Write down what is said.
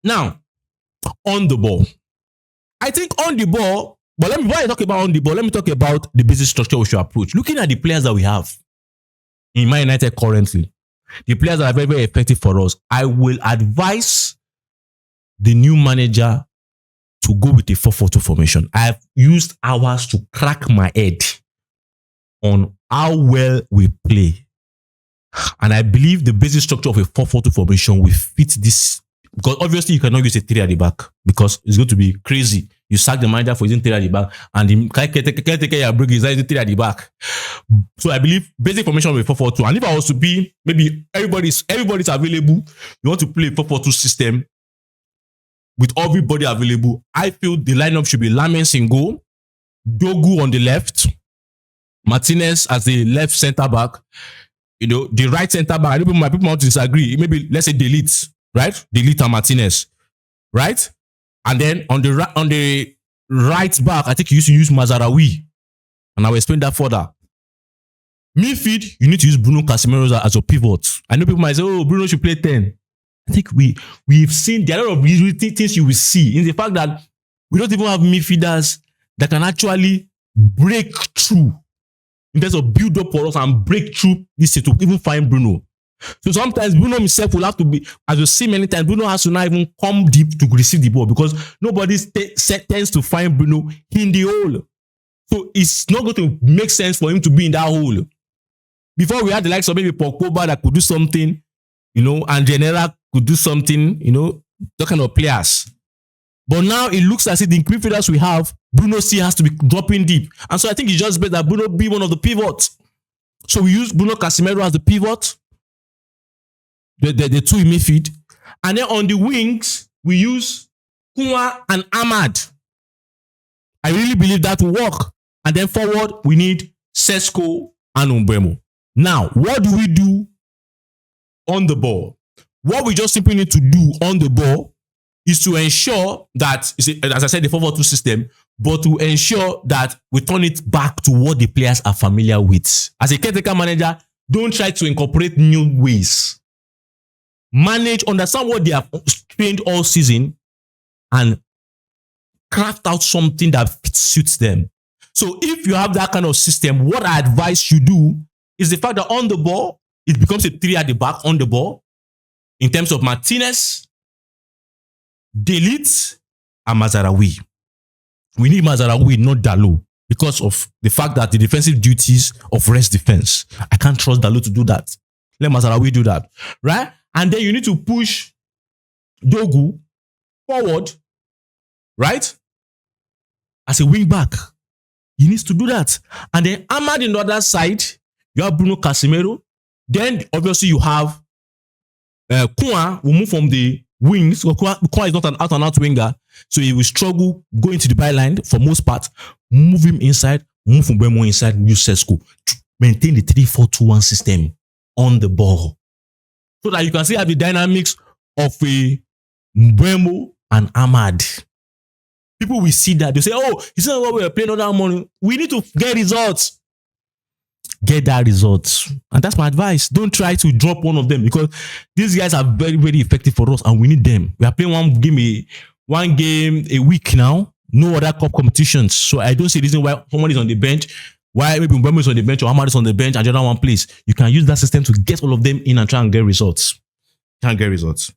Now, on the ball. I think on the ball, but before I talk about on the ball, let me talk about the basic structure we should approach. Looking at the players that we have in Man United currently, the players that are very, very effective for us, I will advise the new manager to go with a 4-4-2 formation. I've used hours to crack my head on how well we play. And I believe the basic structure of a 4-4-2 formation will fit this. Because obviously you cannot use a 3 at the back because it's going to be crazy. You sack the manager for using 3 at the back and the caretaker break is using 3 at the back. So I believe basic formation will be 4-4-2. And if I was to be, maybe everybody's available, you want to play a 4-4-2 system with everybody available, I feel the lineup should be Lamens in goal, Dogu on the left, Martinez as the left centre back, the right centre back. I know my people want to disagree. Maybe let's say Delete. Right? Delete and Martinez. Right? And then on the right back, I think you used to use Mazaraoui. And I will explain that further. Midfield, you need to use Bruno Casemiro as your pivot. I know people might say, oh, Bruno should play 10. I think we've seen there are a lot of things you will see in the fact that we don't even have midfielders that can actually break through in terms of build up for us and break through this to even find Bruno. So sometimes Bruno himself will have to be, as you see many times, Bruno has to not even come deep to receive the ball because nobody tends to find Bruno in the hole. So it's not going to make sense for him to be in that hole. Before we had the likes of maybe Pogba that could do something, and General could do something, that kind of players. But now it looks as if the midfielders we have, Bruno still has to be dropping deep. And so I think it's just better that Bruno be one of the pivots. So we use Bruno Casemiro as the pivot. The two in midfield. And then on the wings, we use Kuma and Ahmad. I really believe that will work. And then forward, we need Šeško and Mbeumo. Now, what do we do on the ball? What we just simply need to do on the ball is to ensure that, as I said, the 4-4-2 system, but to ensure that we turn it back to what the players are familiar with. As a caretaker manager, don't try to incorporate new ways. Understand what they have trained all season and craft out something that suits them. So if you have that kind of system, what I advise you do is the fact that on the ball, it becomes a 3 at the back on the ball in terms of Martinez, Delete, and Mazaraoui. We need Mazaraoui, not Dalot, because of the fact that the defensive duties of rest defense. I can't trust Dalot to do that. Let Mazaraoui do that. Right? And then you need to push Dogu forward, right? As a wing back. He needs to do that. And then Ahmad on the other side, you have Bruno Casemiro. Then obviously you have Kuma will move from the wings. Kuma is not an out-and-out winger. So he will struggle going to the byline for most part. Move him inside, move Mbeumo inside, use Šeško. Maintain the 3-4-2-1 system on the ball. So that you can see how the dynamics of a Mbeumo and Ahmad. People will see that. They say, oh, it's not what we are playing on that morning. We need to get results. Get that results. And that's my advice. Don't try to drop one of them because these guys are very, very effective for us and we need them. We are playing one game a week now. No other cup competitions. So I don't see the reason why someone is on the bench. Why maybe Mbeumo is on the bench or Ahmad is on the bench and the other one plays. You can use that system to get all of them in and try and get results. Can't get results.